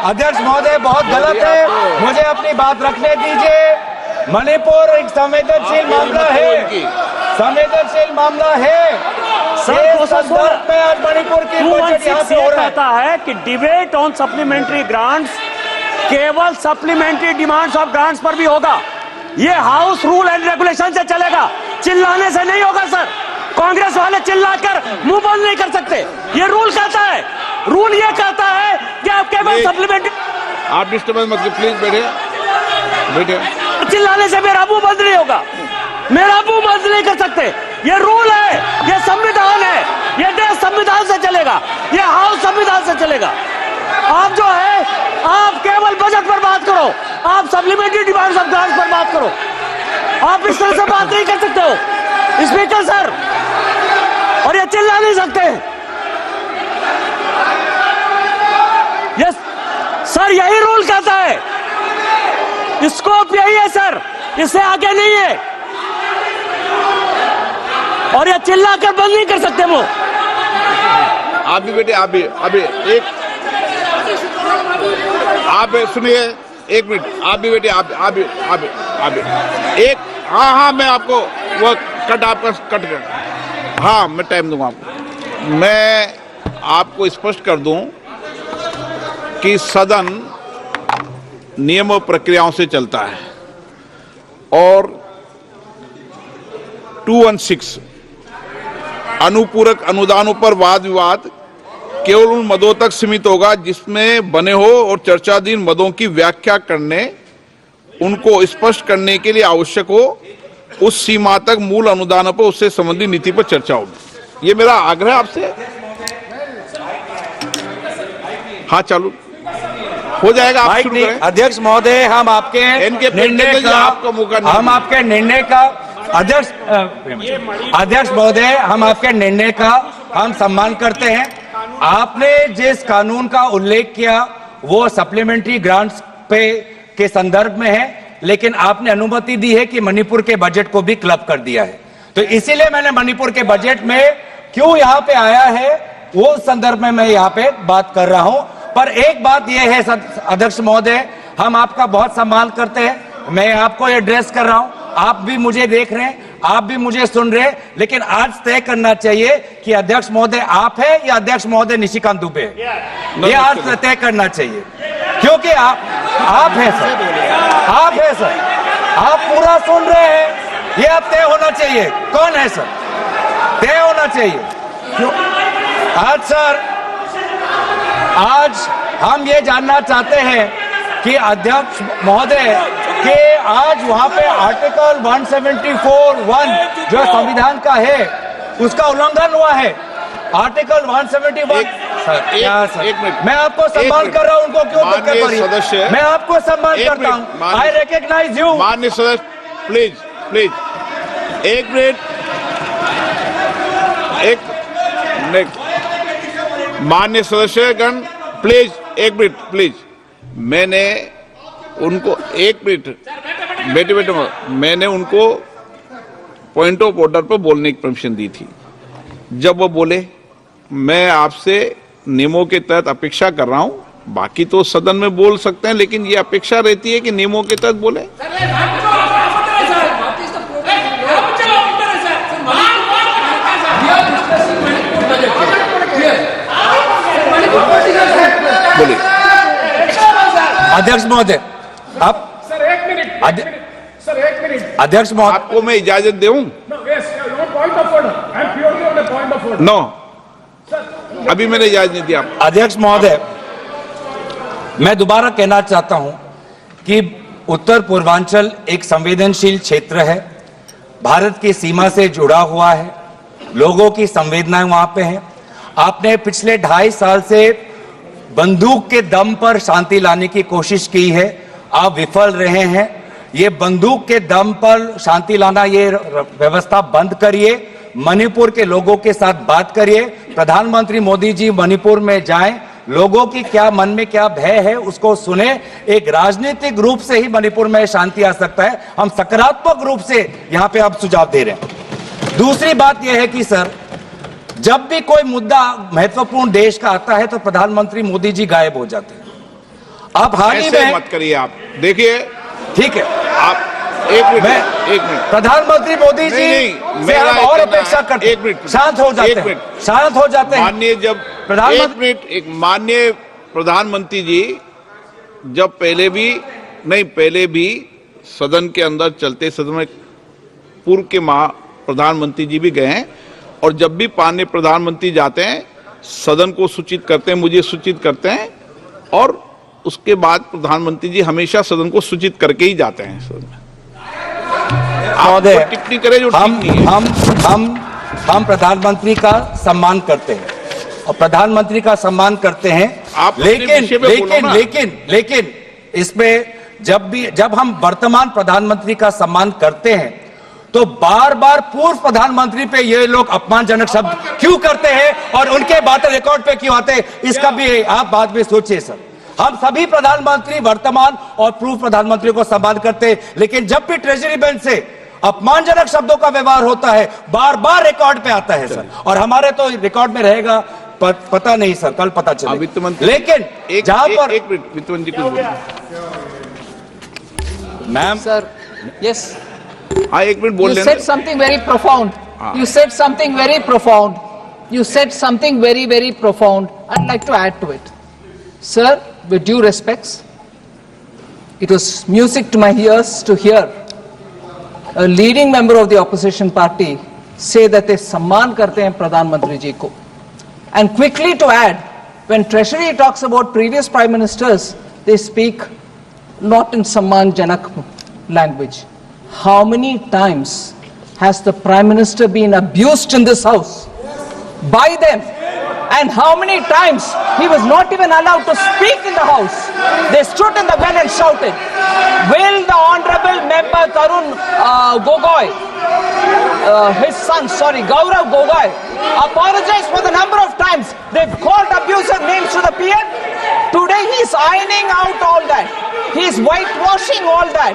अध्यक्ष महोदय बहुत गलत है, मुझे अपनी बात रखने दीजिए। मणिपुर एक संवेदनशील मामला है, संवेदनशील मामला है। संदर्भ में आज मणिपुर की बजट यहाँ पे हो रहा कहता है कि डिबेट ऑन सप्लीमेंट्री ग्रांट्स केवल सप्लीमेंट्री डिमांड्स ऑफ ग्रांट्स पर भी होगा। ये हाउस रूल एंड रेगुलेशन से चलेगा, चिल्लाने से नहीं होगा सर। कांग्रेस वाले चिल्लाकर मुंह बंद नहीं कर सकते। ये रूल कहता है, रूल ये कहता है कि आप केवल सप्लीमेंट्री। आप डिस्टर्बेंस मत कीजिए प्लीज, बैठे बैठे। चिल्लाने से मेरा मुंह बंद नहीं होगा, मेरा मुंह बंद नहीं कर सकते। ये रूल है, ये संविधान है, ये देश संविधान से चलेगा, ये हाउस संविधान से चलेगा। आप जो है आप केवल बजट पर बात करो, आप सप्लीमेंट्री डिमांड्स ऑफ ग्रांट्स पर बात करो। आप इस तरह से बात नहीं कर सकते हो स्पीकर सर, और ये चिल्ला नहीं सकते। यस सर, यही रूल कहता है, स्कोप यही है सर, इससे आगे नहीं है। और ये चिल्ला कर बंद नहीं कर सकते वो। आप भी बेटे, आप भी अभी एक आप सुनिए, एक मिनट। आप भी बेटे, आप भी एक। हाँ, मैं आपको वो कट आपका कट कर, हाँ मैं टाइम दूंगा आपको। मैं आपको स्पष्ट कर दूं कि सदन नियम और प्रक्रियाओं से चलता है और 216 अनुपूरक अनुदानों पर वाद विवाद केवल उन मदों तक सीमित होगा जिसमें बने हो और चर्चाधीन मदों की व्याख्या करने, उनको स्पष्ट करने के लिए आवश्यक हो, उस सीमा तक मूल अनुदानों पर उससे संबंधित नीति पर चर्चा होगी। ये मेरा आग्रह आपसे। हाँ चालू हो जाएगा, आप शुरू करें। अध्यक्ष महोदय, हम आपके निर्णय का, आपका मौका नहीं, हम आपके निर्णय का अध्यक्ष महोदय, हम आपके निर्णय का हम सम्मान करते हैं। आपने जिस कानून का उल्लेख किया वो सप्लीमेंट्री ग्रांट्स पे के संदर्भ में है, लेकिन आपने अनुमति दी है कि मणिपुर के बजट को भी क्लब कर दिया है, तो इसीलिए मैंने मणिपुर के बजट में क्यों यहाँ पे आया है वो संदर्भ में मैं यहाँ पे बात कर रहा हूँ। पर एक बात यह है अध्यक्ष महोदय, हम आपका बहुत सम्मान करते हैं, मैं आपको एड्रेस कर रहा हूँ, आप भी मुझे देख रहे हैं, आप भी मुझे सुन रहे हैं, लेकिन आज तय करना चाहिए कि अध्यक्ष महोदय आप है या अध्यक्ष महोदय निशिकांत दुबे है। ये आज तय करना चाहिए, क्योंकि आप है सर, आप है सर, आप पूरा सुन रहे हैं, ये अब तय होना चाहिए कौन है सर, तय होना चाहिए। आज सर, आज हम ये जानना चाहते हैं कि अध्यक्ष महोदय के आज वहां पे आर्टिकल 174(1) जो संविधान का है उसका उल्लंघन हुआ है। आर्टिकल 171 एक मिनट, मैं आपको सम्मान कर रहा हूं, उनको क्यों धक्के मारिए? सदस्य, मैं आपको सम्मान करता हूं, आई रिकॉग्नाइज यू। माननीय सदस्य प्लीज प्लीज एक मिनट, माननीय सदस्यगण प्लीज एक मिनट प्लीज। मैंने उनको एक मिनट बेटे मैंने उनको पॉइंट ऑफ ऑर्डर पर बोलने की परमिशन दी थी। जब वो बोले, मैं आपसे नियमों के तहत अपेक्षा कर रहा हूं, बाकी तो सदन में बोल सकते हैं, लेकिन ये अपेक्षा रहती है कि नियमों के तहत बोले। बोलिए अध्यक्ष महोदय, आप सर एक मिनट अध्यक्ष महोदय, आपको मैं इजाजत दूं? नो, अभी मैंने इजाजत नहीं दी आप। अध्यक्ष महोदय, मैं दोबारा कहना चाहता हूं कि उत्तर पूर्वांचल एक संवेदनशील क्षेत्र है, भारत की सीमा से जुड़ा हुआ है, लोगों की संवेदनाएं वहां पे हैं। आपने पिछले 2.5 साल से बंदूक के दम पर शांति लाने की कोशिश की है, आप विफल रहे हैं। ये बंदूक के दम पर शांति लाना, ये व्यवस्था बंद करिए, मणिपुर के लोगों के साथ बात करिए। प्रधानमंत्री मोदी जी मणिपुर में जाएं, लोगों की क्या मन में क्या भय है उसको सुने। एक राजनीतिक रूप से ही मणिपुर में शांति आ सकता है, हम सकारात्मक रूप से यहां पे आप सुझाव दे रहे हैं। दूसरी बात यह है कि सर, जब भी कोई मुद्दा महत्वपूर्ण देश का आता है तो प्रधानमंत्री मोदी जी गायब हो जाते हैं। आप हाल ही ऐसे में, मत करिए आप। देखिए ठीक है, आप एक मिनट प्रधानमंत्री मोदी जी नहीं, से मेरा हम और कहना अपेक्षा है, करते एक मिनट, शांत हो जाते एक हैं, मिनट। शांत हो जाते हैं। माननीय जब एक माननीय प्रधानमंत्री जी जब पहले भी सदन के अंदर चलते सदन में पूर्व के प्रधानमंत्री जी भी गए हैं, और जब भी माननीय प्रधानमंत्री जाते हैं सदन को सूचित करते हैं, मुझे सूचित करते हैं, और उसके बाद प्रधानमंत्री जी हमेशा सदन को सूचित करके ही जाते हैं सदन में। आप वो टिप्पणी करें जो ठीक नहीं है। हम प्रधानमंत्री का सम्मान करते हैं और प्रधानमंत्री का सम्मान करते हैं, आप अपने विषय पे बोलो ना। लेकिन इसमें जब हम वर्तमान प्रधानमंत्री का सम्मान करते हैं तो बार बार पूर्व प्रधानमंत्री पे ये लोग अपमानजनक शब्द क्यों करते हैं और उनके बातें रिकॉर्ड पे क्यों आते हैं, इसका भी आप बाद में सोचिए सर। हम सभी प्रधानमंत्री वर्तमान और पूर्व प्रधानमंत्री को सम्मान करते हैं, लेकिन जब भी ट्रेजरी बेंच से अपमानजनक शब्दों का व्यवहार होता है बार बार रिकॉर्ड पे आता है सर, और हमारे तो रिकॉर्ड में रहेगा पता नहीं सर, कल पता चले। वित्त मंत्री लेकिन जहां पर एक मिनट वित्त मंत्री कुछ बोलिए। Ma'am Sir, yes. हाँ एक मिनट बोल You लेना। said something very profound. You said something very profound. You said something very, very profound. I'd like to add to it. Sir, with due respects, it was music to my ears to hear a leading member of the opposition party say that they सम्मान करते हैं प्रधानमंत्री जी को. And quickly to add, when Treasury talks about previous prime ministers, they speak not in सम्मान जनक language. How many times has the Prime Minister been abused in this house by them? And how many times he was not even allowed to speak in the house? They stood in the well and shouted. Will the Honorable Member Tarun Gogoi, his son, Gaurav Gogoi, apologize for the number of times they've called abusive names to the PM? Today he is ironing out all that. He is whitewashing all that.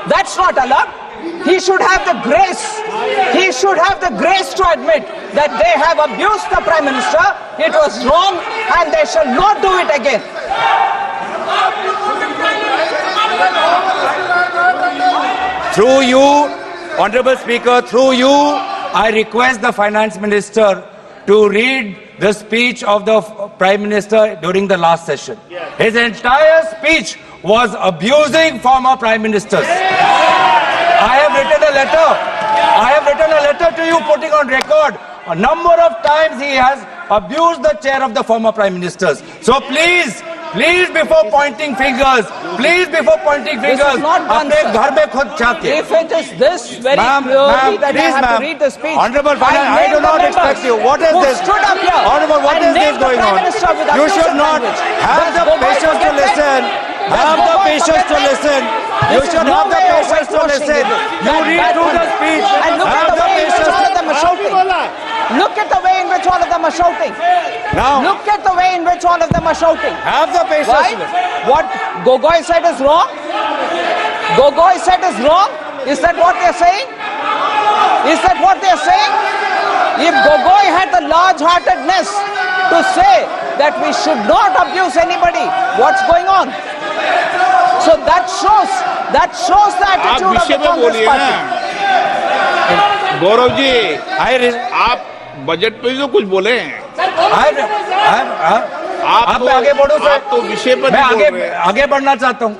That's not allowed. He should have the grace. He should have the grace to admit that they have abused the Prime Minister. It was wrong and they shall not do it again. through you, Honorable Speaker, through you, I request the Finance Minister to read the speech of the Prime Minister during the last session. His entire speech was abusing former Prime Ministers. I have written a letter to you putting on record a number of times he has abused the chair of the former Prime Ministers. So please before pointing fingers, not done, अपने sir. घर में खुद झांकिए. If it is this very Ma'am, clearly that I please, have to ma'am. read the speech, Honorable Finance, I do named the not members expect you. What is who this? stood up here Honorable, what and is this named the going Prime on? Minister with You should abusive not language. have Does the Gogoi patience to forget that? listen. Does Have the Gogoi patience forget to that? listen. You This is should no have the way of patience to whitewashing listen. it. You That read bad through the one. speech. And look Have at the the way in which patience. all of them are shouting. Look at the way in which all of them are shouting. Now, Look at the way in which all of them are shouting. have the patience Why? to listen. What Gogoi said is wrong? Gogoi said is wrong? Is that what they're saying? Is that what they're saying? If Gogoi had the large-heartedness to say that we should not abuse anybody, what's going on? So that shows the आप attitude of विषय the में Congress बोलिए ना। party. Gaurav ji I आप budget पे जो कुछ बोले हैं, आप आगे बढ़ो सर। आप तो विषय पर मैं नहीं बोल रहे हैं। आगे बढ़ना चाहता हूँ।